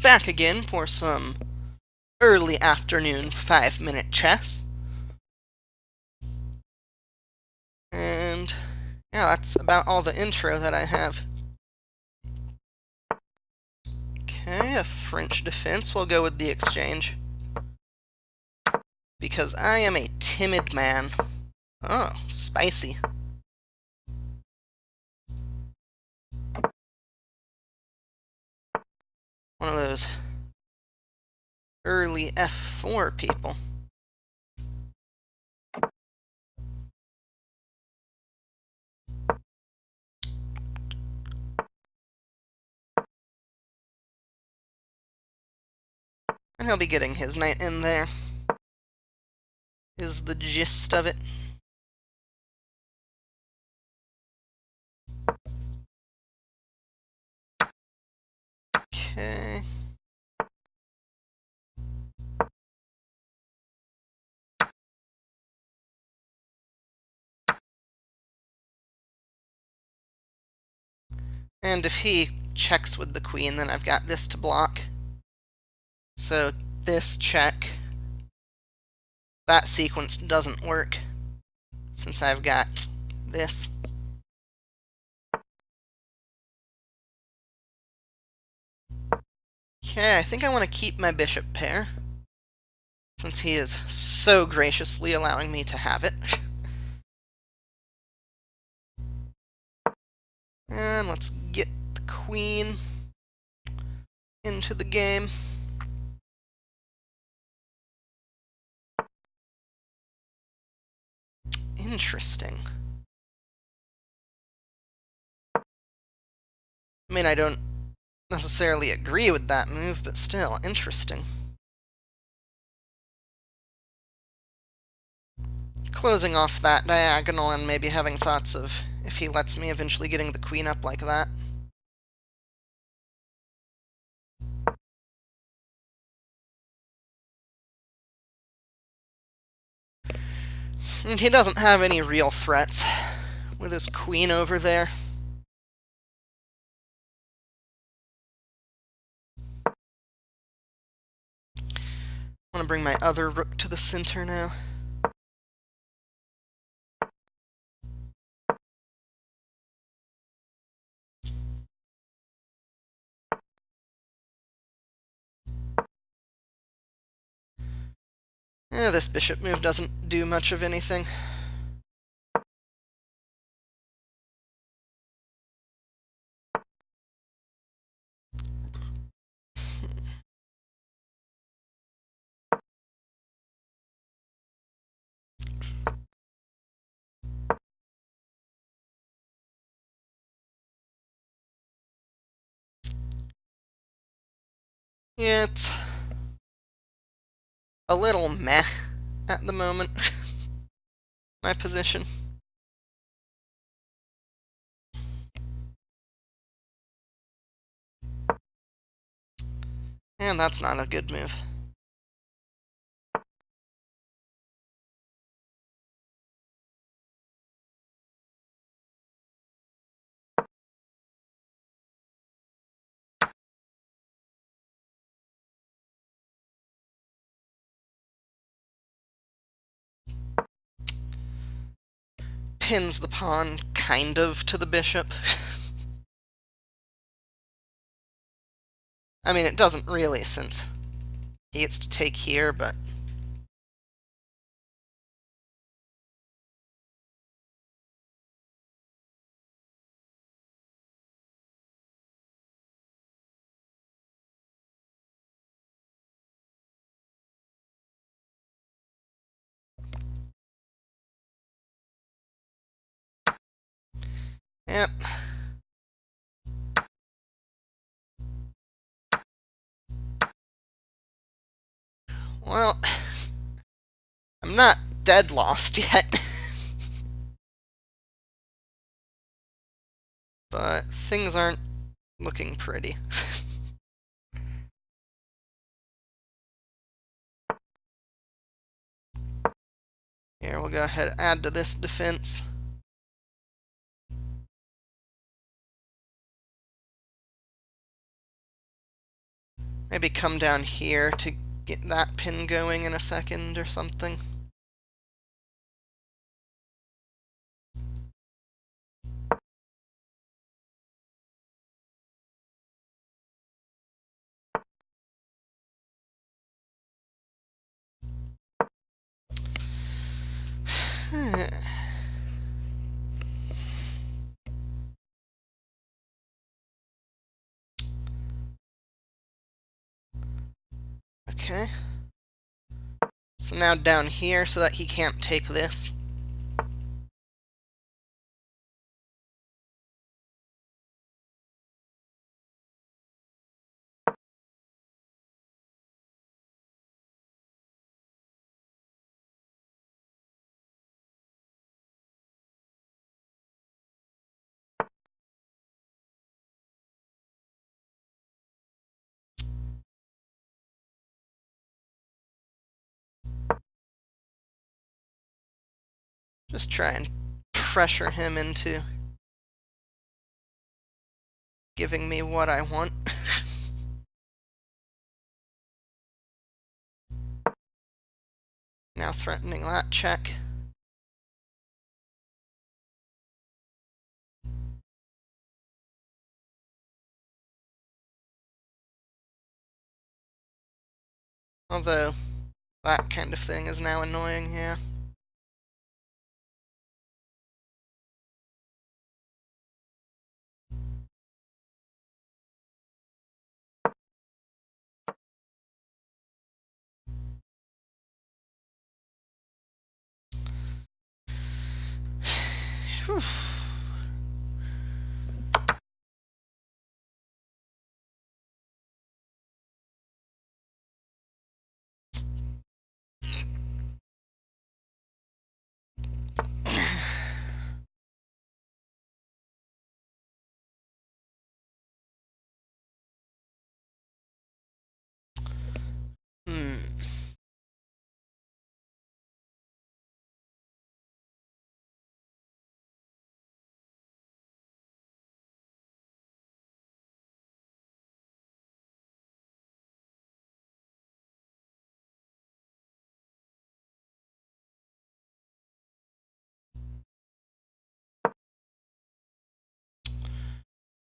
back again for some early afternoon 5-minute chess. And yeah, that's about all the intro that I have. Okay, a French defense. We'll go with the exchange. Because I am a timid man. Oh, spicy. One of those early F4 people. And he'll be getting his knight in there, is the gist of it. Okay. And if he checks with the queen, then I've got this to block. So this check, that sequence doesn't work, since I've got this. Okay, I think I want to keep my bishop pair, since he is so graciously allowing me to have it. And let's get the queen into the game. Interesting. I mean, I don't necessarily agree with that move, but still, interesting. Closing off that diagonal and maybe having thoughts of if he lets me eventually getting the queen up like that. And he doesn't have any real threats with his queen over there. I want to bring my other rook to the center now. This bishop move doesn't do much of anything. Yeah, it's a little meh at the moment, my position. And that's not a good move. Pins the pawn, kind of, to the bishop. I mean, it doesn't really, since he gets to take here, but... Yep. Well, I'm not dead lost yet. But things aren't looking pretty. Here, we'll go ahead and add to this defense. Maybe come down here to get that pin going in a second or something. Okay. So now down here so that he can't take this. Just try and pressure him into giving me what I want. Now threatening that check. Although, that kind of thing is now annoying, yeah. Whew.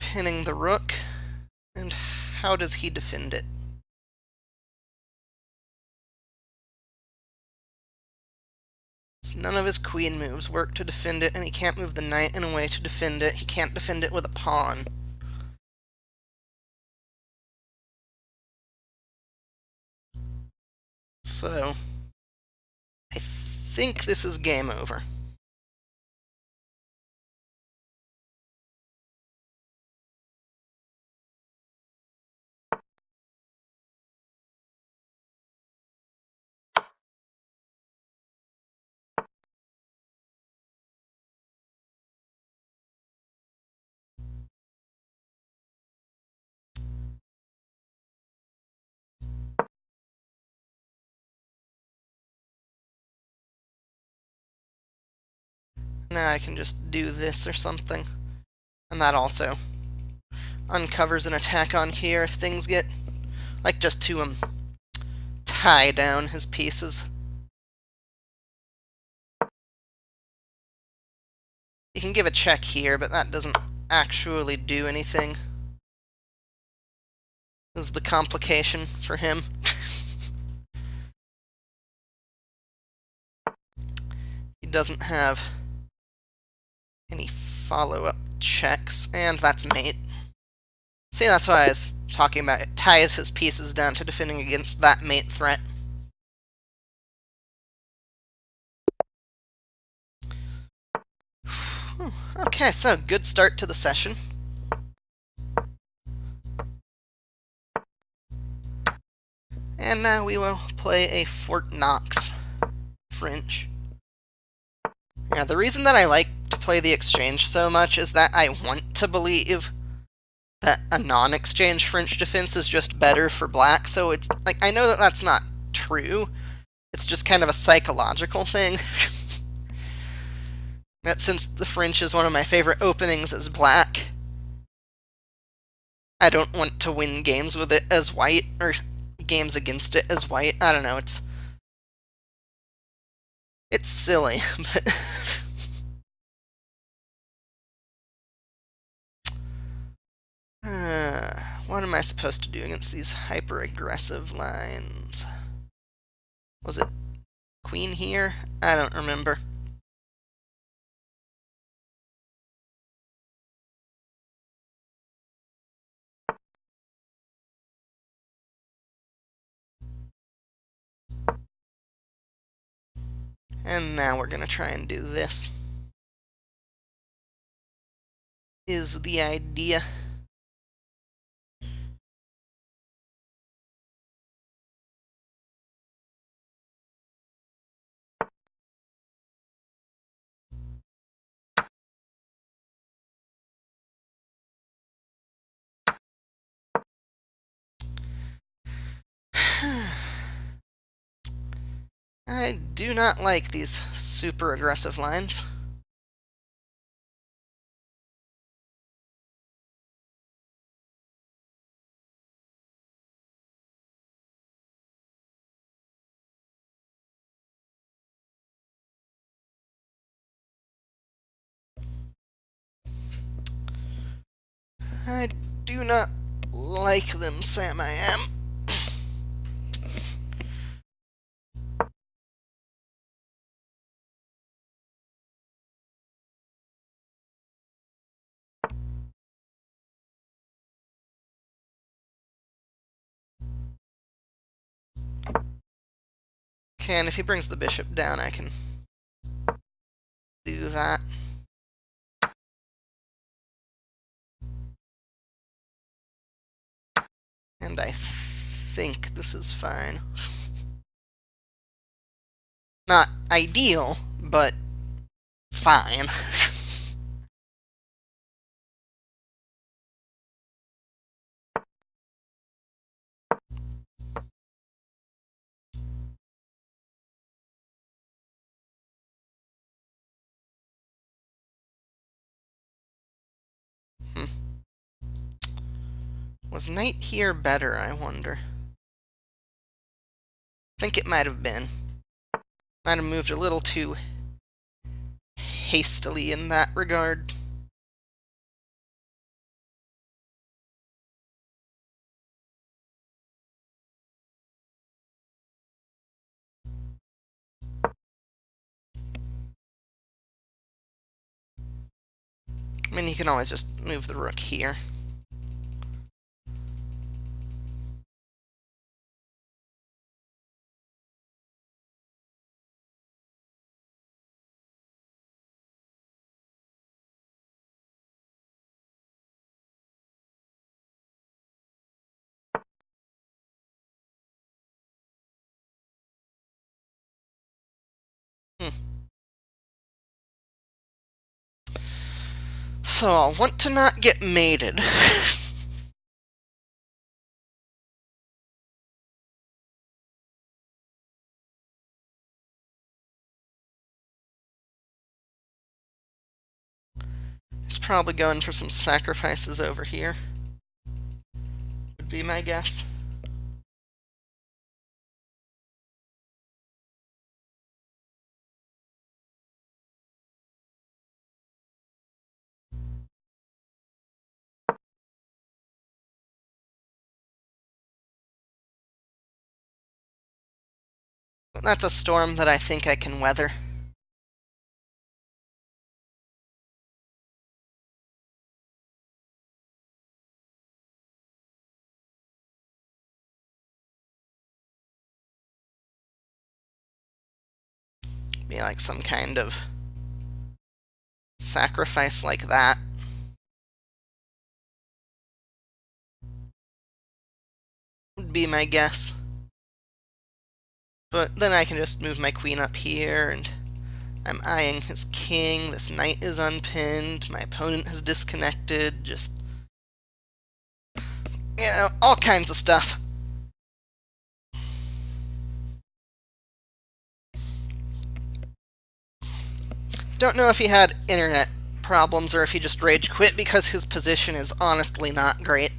Pinning the rook. And how does he defend it? So none of his queen moves work to defend it, and he can't move the knight in a way to defend it. He can't defend it with a pawn. So, I think this is game over. Now I can just do this or something. And that also uncovers an attack on here if things get, like, just to tie down his pieces. You can give a check here, but that doesn't actually do anything. This is the complication for him. He doesn't have any follow-up checks, and that's mate. See, that's why I was talking about it. Ties his pieces down to defending against that mate threat. Okay, so good start to the session. And now we will play a Fort Knox French. Yeah, the reason that I like to play the exchange so much is that I want to believe that a non-exchange French defense is just better for black, so it's like, I know that that's not true. It's just kind of a psychological thing. That since the French is one of my favorite openings as black, I don't want to win games with it as white, or games against it as white. I don't know, it's silly, but what am I supposed to do against these hyper-aggressive lines? Was it queen here? I don't remember. And now we're gonna try and do this. Is the idea. I do not like these super aggressive lines. I do not like them, Sam I am. Okay, and if he brings the bishop down, I can do that. And I think this is fine. Not ideal, but fine. Was knight here better, I wonder? I think it might have been. Might have moved a little too hastily in that regard. I mean, you can always just move the rook here. So I'll want to not get mated. He's probably going for some sacrifices over here. Would be my guess. But that's a storm that I think I can weather. Be like some kind of sacrifice like that. Would be my guess. But then I can just move my queen up here, and I'm eyeing his king. This knight is unpinned. My opponent has disconnected. Just, you know, all kinds of stuff. Don't know if he had internet problems or if he just rage quit, because his position is honestly not great.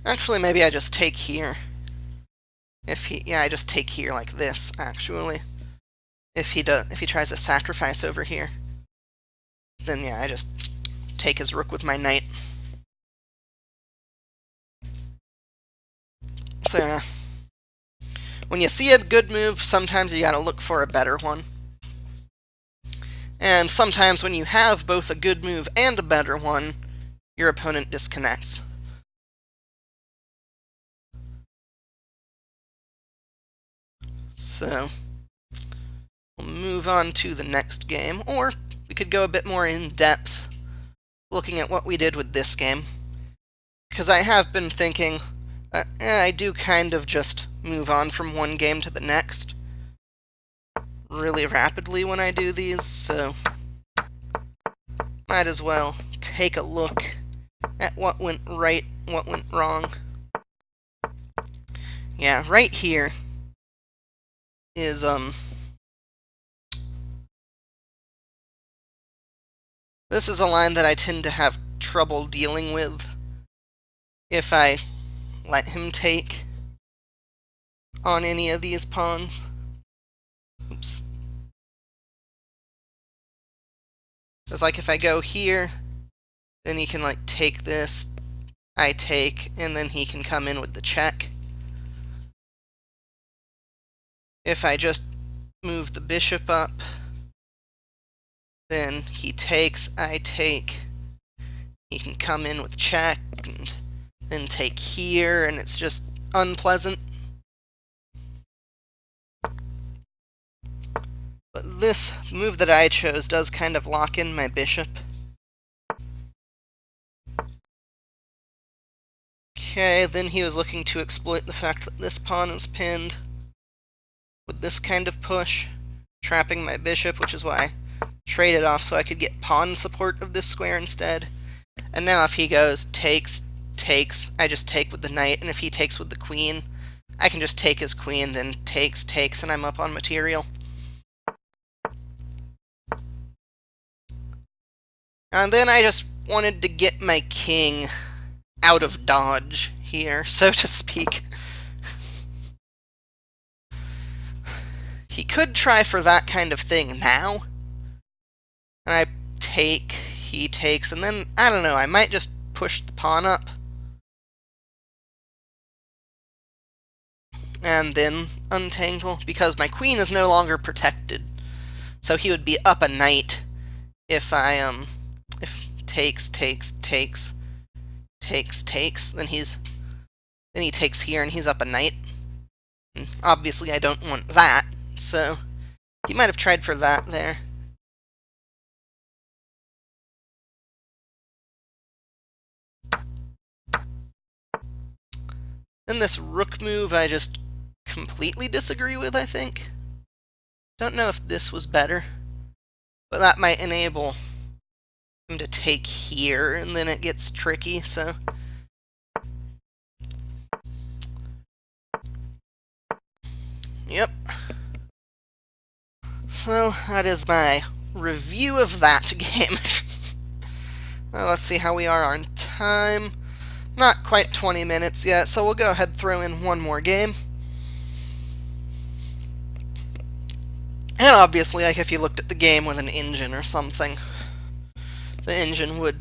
Actually, maybe I just take here. Yeah, I just take here like this, actually. If he tries to sacrifice over here, then yeah, I just take his rook with my knight. So yeah. When you see a good move, sometimes you gotta look for a better one. And sometimes when you have both a good move and a better one, your opponent disconnects. So, we'll move on to the next game, or we could go a bit more in depth looking at what we did with this game. Because I have been thinking, I do kind of just move on from one game to the next really rapidly when I do these, so might as well take a look at what went right, what went wrong. Yeah, right here is, this is a line that I tend to have trouble dealing with if I let him take on any of these pawns. Oops. It's like if I go here, then he can like take this, I take, and then he can come in with the check. If I just move the bishop up, then he takes, I take, he can come in with check, and then take here, and it's just unpleasant. But this move that I chose does kind of lock in my bishop. Okay, then he was looking to exploit the fact that this pawn is pinned with this kind of push, trapping my bishop, which is why I traded off so I could get pawn support of this square instead. And now if he goes takes, takes, I just take with the knight, and if he takes with the queen, I can just take his queen, then takes, takes, and I'm up on material. And then I just wanted to get my king out of dodge here, so to speak. He could try for that kind of thing now. And I take, he takes, and then, I don't know, I might just push the pawn up. And then untangle, because my queen is no longer protected. So he would be up a knight if if takes, takes, takes, takes, takes, then he takes here and he's up a knight. And obviously I don't want that, so he might have tried for that there. Then this rook move I just completely disagree with, I think. Don't know if this was better, but that might enable him to take here, and then it gets tricky, so... Yep. So, that is my review of that game. Let's see how we are on time. Not quite 20 minutes yet, so we'll go ahead and throw in one more game. And obviously, like if you looked at the game with an engine or something, the engine would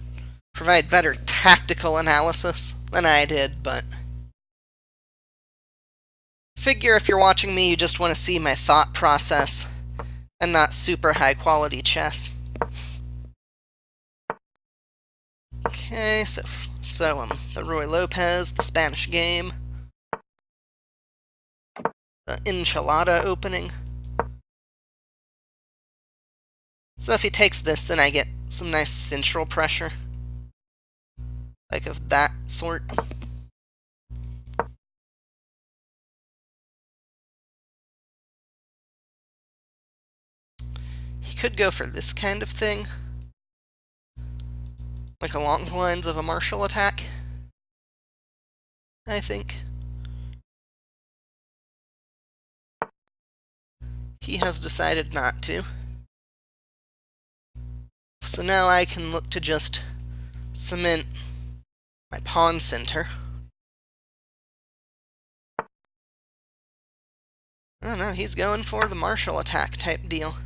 provide better tactical analysis than I did, but... Figure if you're watching me, you just want to see my thought process, and not super high quality chess. Okay, so the Ruy Lopez, the Spanish game, the Enchilada opening. So if he takes this, then I get some nice central pressure, like of that sort. He could go for this kind of thing, like along the lines of a martial attack, I think. He has decided not to. So now I can look to just cement my pawn center. Oh no, he's going for the martial attack type deal.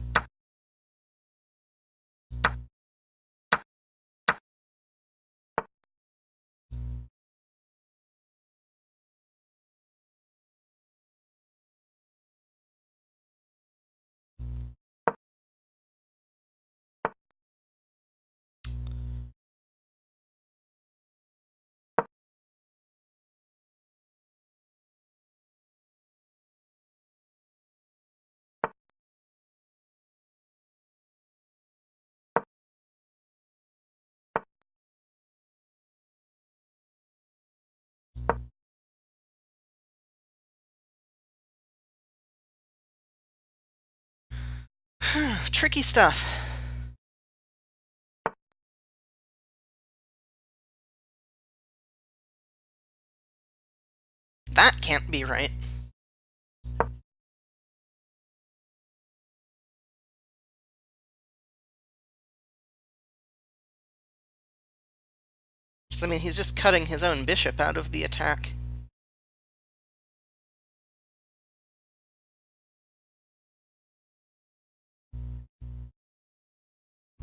Tricky stuff. That can't be right. I mean, he's just cutting his own bishop out of the attack.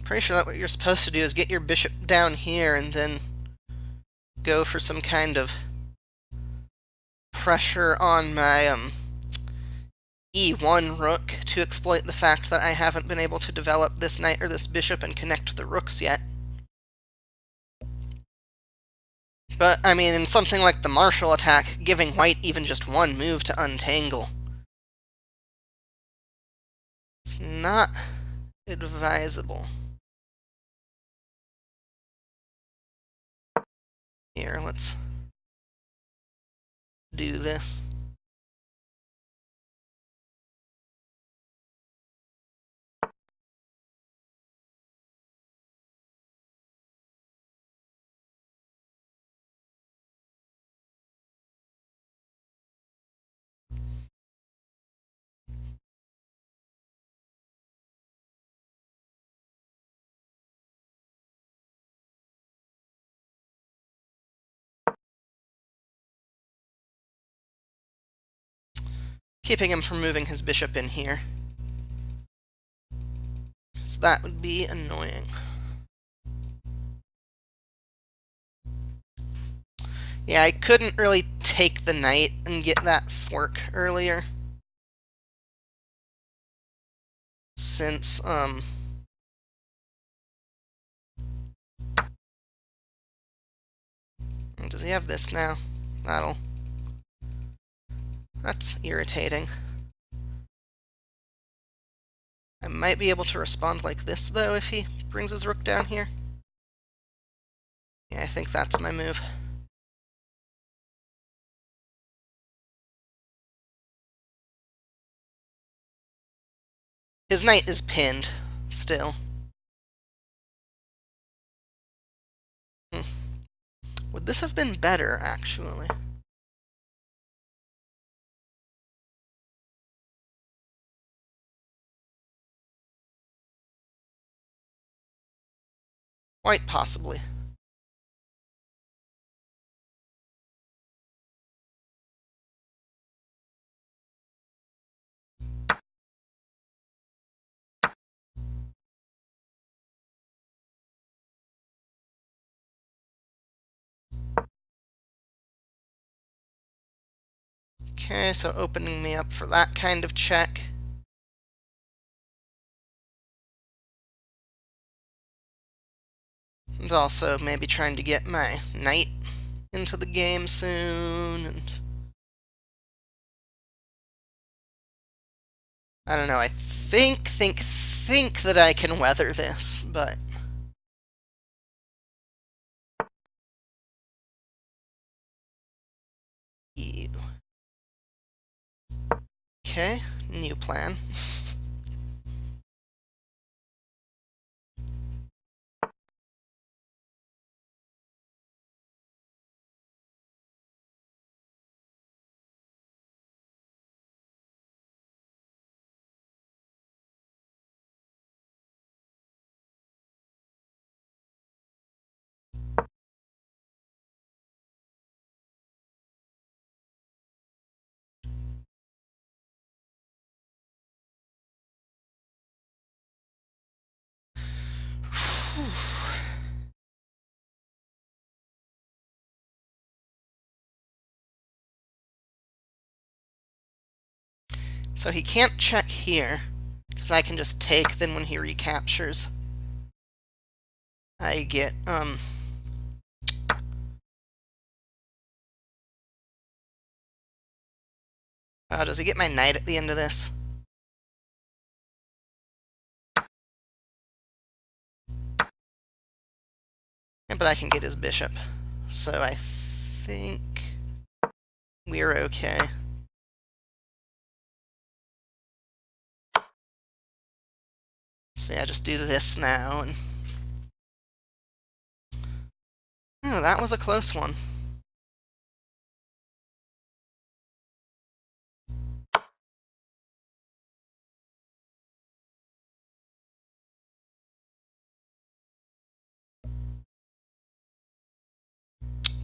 Pretty sure that what you're supposed to do is get your bishop down here and then go for some kind of pressure on my e1 rook to exploit the fact that I haven't been able to develop this knight or this bishop and connect the rooks yet. But, I mean, in something like the martial attack, giving white even just one move to untangle, it's not advisable. Here, let's do this. Keeping him from moving his bishop in here. So that would be annoying. Yeah, I couldn't really take the knight and get that fork earlier. Since, does he have this now? That's irritating. I might be able to respond like this, though, if he brings his rook down here. Yeah, I think that's my move. His knight is pinned, still. Would this have been better, actually? Quite possibly. Okay, so opening me up for that kind of check. And also maybe trying to get my knight into the game soon, and I don't know, I think that I can weather this, but ew. Okay, new plan. So he can't check here, because I can just take, then when he recaptures, I get, does he get my knight at the end of this? Yeah, but I can get his bishop. So I think we're okay. So yeah, just do this now. And oh, that was a close one.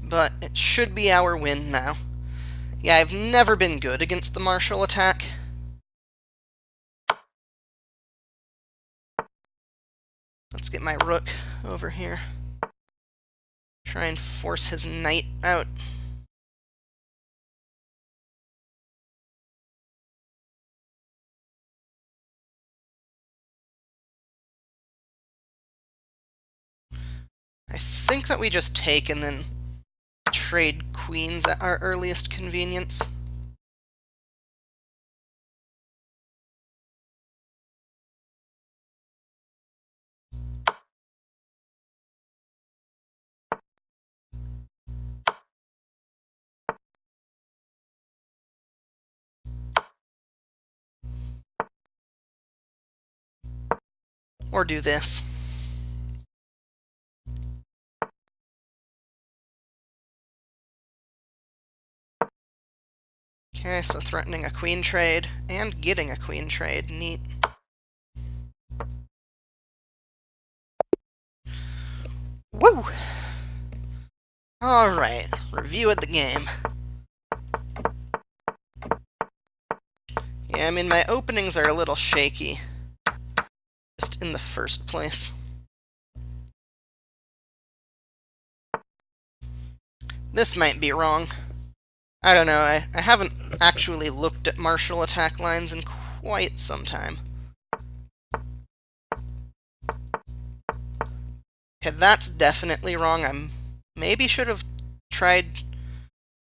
But it should be our win now. Yeah, I've never been good against the martial attack. Let's get my rook over here. Try and force his knight out. I think that we just take and then trade queens at our earliest convenience. Or do this. Okay, so threatening a queen trade and getting a queen trade. Neat. Woo! Alright, review of the game. Yeah, I mean, my openings are a little shaky. Just in the first place. This might be wrong. I don't know, I haven't actually looked at martial attack lines in quite some time. Okay, that's definitely wrong. I maybe should have tried...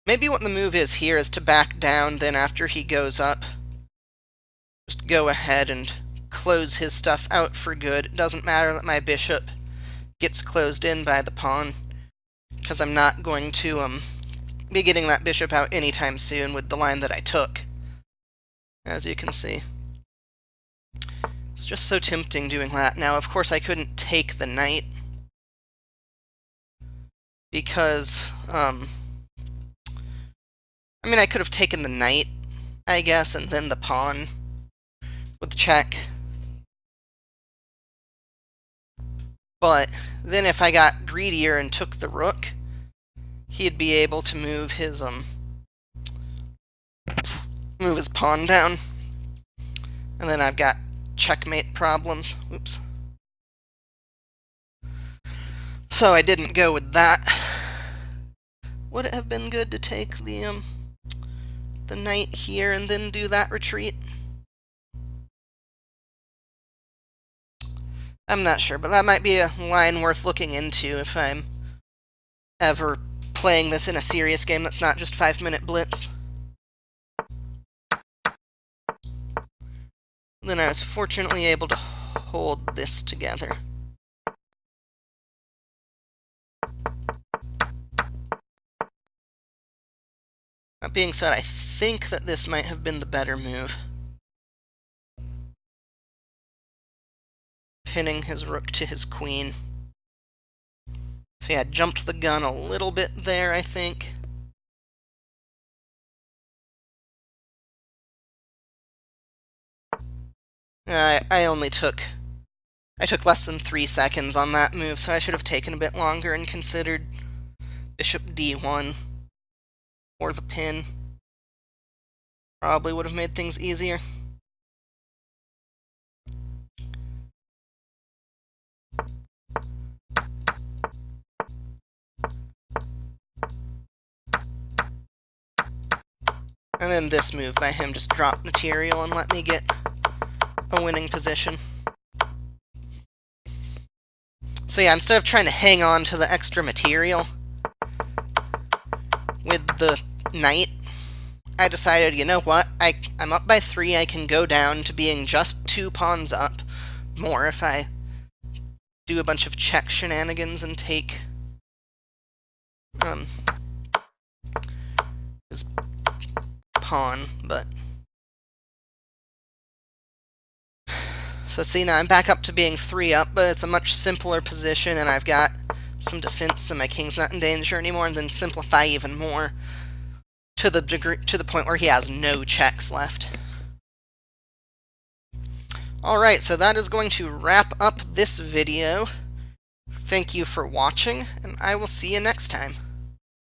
Maybe what the move is here is to back down, then after he goes up, just go ahead and close his stuff out for good. It doesn't matter that my bishop gets closed in by the pawn, because I'm not going to be getting that bishop out anytime soon with the line that I took, as you can see. It's just so tempting doing that. Now, of course, I couldn't take the knight, because, I mean, I could have taken the knight, I guess, and then the pawn with check. But then if I got greedier and took the rook, he'd be able to move his pawn down. And then I've got checkmate problems. Oops. So I didn't go with that. Would it have been good to take the knight here and then do that retreat? I'm not sure, but that might be a line worth looking into if I'm ever playing this in a serious game that's not just 5-minute blitz. Then I was fortunately able to hold this together. That being said, I think that this might have been the better move. Pinning his rook to his queen. So yeah, jumped the gun a little bit there, I think. I only took... I took less than 3 seconds on that move, so I should have taken a bit longer and considered bishop d1 or the pin. Probably would have made things easier. And then this move by him just dropped material and let me get a winning position. So yeah, instead of trying to hang on to the extra material with the knight, I decided, you know what, I'm up by 3, I can go down to being just 2 pawns up more if I do a bunch of check shenanigans and take his pawn, but... So see, now I'm back up to being 3 up, but it's a much simpler position, and I've got some defense, so my king's not in danger anymore, and then simplify even more to the point where he has no checks left. Alright, so that is going to wrap up this video. Thank you for watching, and I will see you next time.